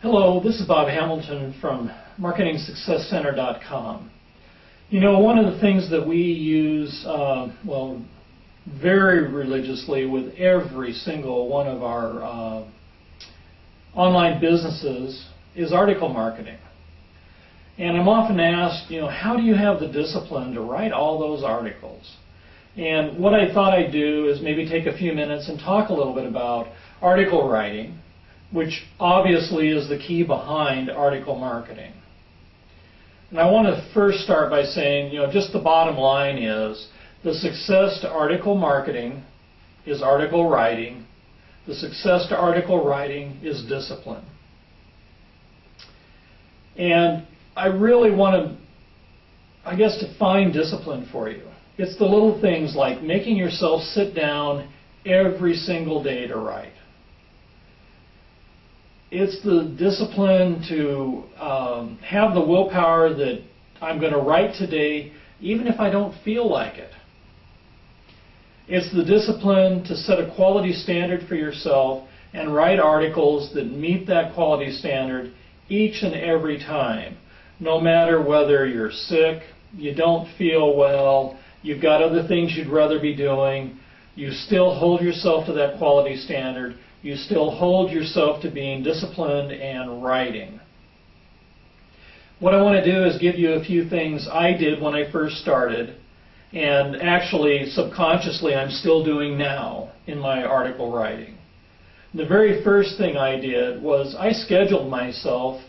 Hello, this is Bob Hamilton from MarketingSuccessCenter.com. You know, one of the things that we use, very religiously with every single one of our online businesses is article marketing. And I'm often asked, how do you have the discipline to write all those articles? And what I thought I'd do is maybe take a few minutes and talk a little bit about article writing, which obviously is the key behind article marketing. And I want to first start by saying, just the bottom line is the success to article marketing is article writing. The success to article writing is discipline. And I really want to, define discipline for you. It's the little things like making yourself sit down every single day to write. It's the discipline to have the willpower that I'm going to write today even if I don't feel like it. It's the discipline to set a quality standard for yourself and write articles that meet that quality standard each and every time, no matter whether you're sick, you don't feel well, you've got other things you'd rather be doing, you still hold yourself to that quality standard. You still hold yourself to being disciplined and writing. What I want to do is give you a few things I did when I first started, and actually subconsciously I'm still doing now in my article writing. The very first thing I did was I scheduled myself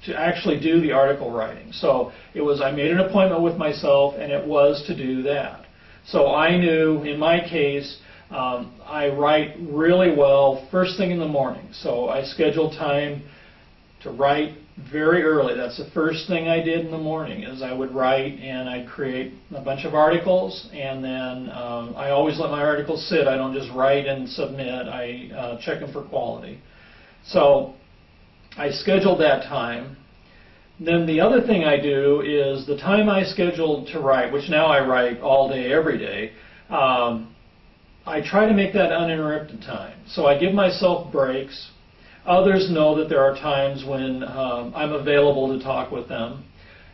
to actually do the article writing. So I made an appointment with myself, and it was to do that. So I knew, in my case, I write really well first thing in the morning. So I scheduled time to write very early. That's the first thing I did in the morning, is I would write and I'd create a bunch of articles, and then I always let my articles sit. I don't just write and submit. I check them for quality. So I scheduled that time. Then the other thing I do is the time I scheduled to write, which now I write all day, every day, I try to make that uninterrupted time. So I give myself breaks. Others know that there are times when I'm available to talk with them.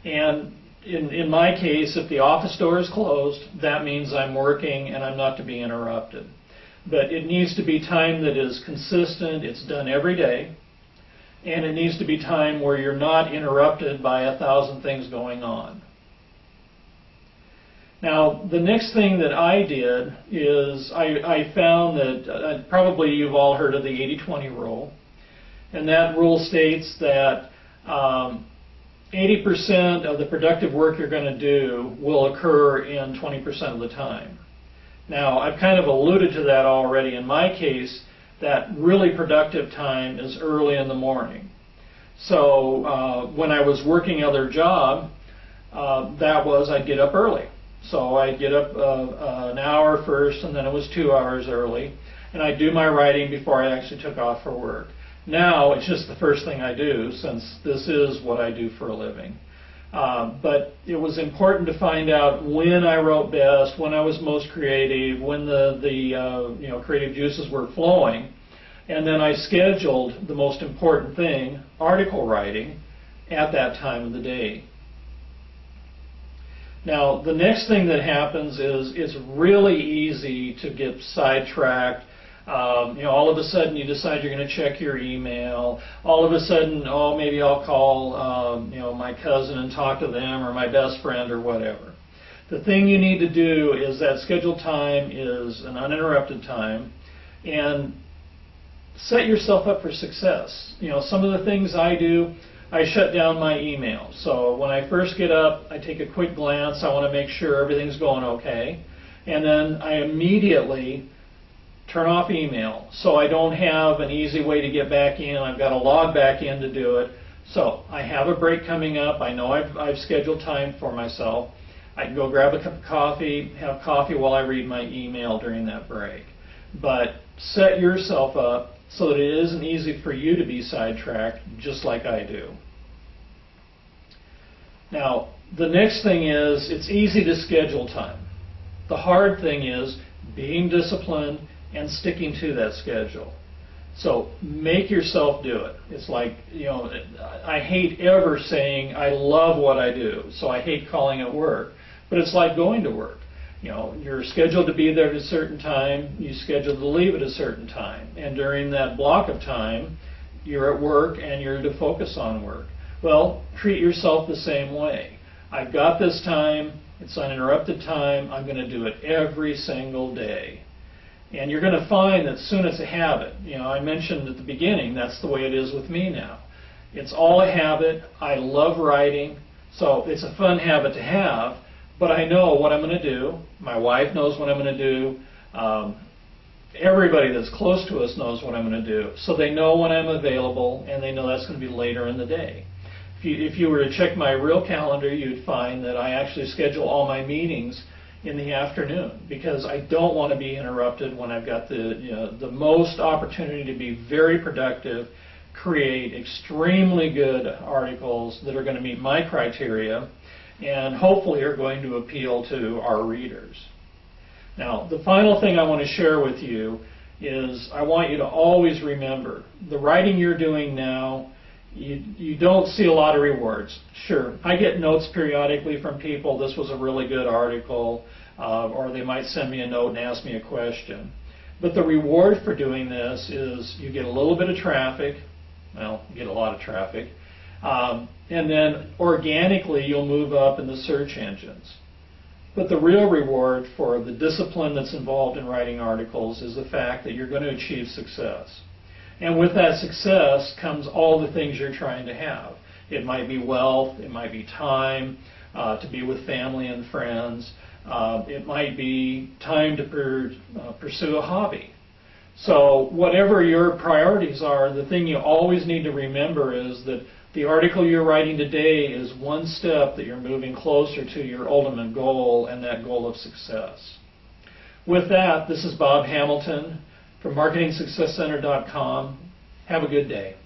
And in my case, if the office door is closed, that means I'm working and I'm not to be interrupted. But it needs to be time that is consistent. It's done every day. And it needs to be time where you're not interrupted by 1,000 things going on. Now, the next thing that I did is I found that probably you've all heard of the 80-20 rule. And that rule states that 80% of the productive work you're going to do will occur in 20% of the time. Now, I've kind of alluded to that already. In my case, that really productive time is early in the morning. So when I was working other job, I'd get up early. So I'd get up an hour first, and then it was 2 hours early, and I'd do my writing before I actually took off for work. Now it's just the first thing I do, since this is what I do for a living. But it was important to find out when I wrote best, when I was most creative, when the creative juices were flowing, and then I scheduled the most important thing, article writing, at that time of the day. Now, the next thing that happens is it's really easy to get sidetracked. All of a sudden you decide you're going to check your email. All of a sudden, maybe I'll call my cousin and talk to them, or my best friend, or whatever. The thing you need to do is that scheduled time is an uninterrupted time, and set yourself up for success. Some of the things I do, I shut down my email. So when I first get up, I take a quick glance. I want to make sure everything's going okay. And then I immediately turn off email. So I don't have an easy way to get back in. I've got to log back in to do it. So I have a break coming up. I know I've scheduled time for myself. I can go grab a cup of coffee, have coffee while I read my email during that break. But set yourself up so that it isn't easy for you to be sidetracked, just like I do. Now, the next thing is, it's easy to schedule time. The hard thing is being disciplined and sticking to that schedule. So make yourself do it. It's like, I hate ever saying I love what I do, so I hate calling it work. But it's like going to work. You're scheduled to be there at a certain time, you're scheduled to leave at a certain time. And during that block of time, you're at work and you're to focus on work. Well, treat yourself the same way. I've got this time, it's uninterrupted time, I'm going to do it every single day. And you're going to find that soon it's a habit. I mentioned at the beginning, that's the way it is with me now. It's all a habit. I love writing, so it's a fun habit to have, but I know what I'm going to do. My wife knows what I'm going to do. Everybody that's close to us knows what I'm going to do. So they know when I'm available, and they know that's going to be later in the day. If you were to check my real calendar, you'd find that I actually schedule all my meetings in the afternoon, because I don't want to be interrupted when I've got the most opportunity to be very productive, create extremely good articles that are going to meet my criteria and hopefully are going to appeal to our readers. Now, the final thing I want to share with you is I want you to always remember the writing you're doing now, you don't see a lot of rewards. Sure, I get notes periodically from people, this was a really good article, or they might send me a note and ask me a question. But the reward for doing this is you get a little bit of traffic, well, you get a lot of traffic, and then organically you'll move up in the search engines. But the real reward for the discipline that's involved in writing articles is the fact that you're going to achieve success. And with that success comes all the things you're trying to have. It might be wealth, it might be time to be with family and friends, it might be time to pursue a hobby. So whatever your priorities are, the thing you always need to remember is that the article you're writing today is one step that you're moving closer to your ultimate goal, and that goal of success. With that, this is Bob Hamilton from MarketingSuccessCenter.com. Have a good day.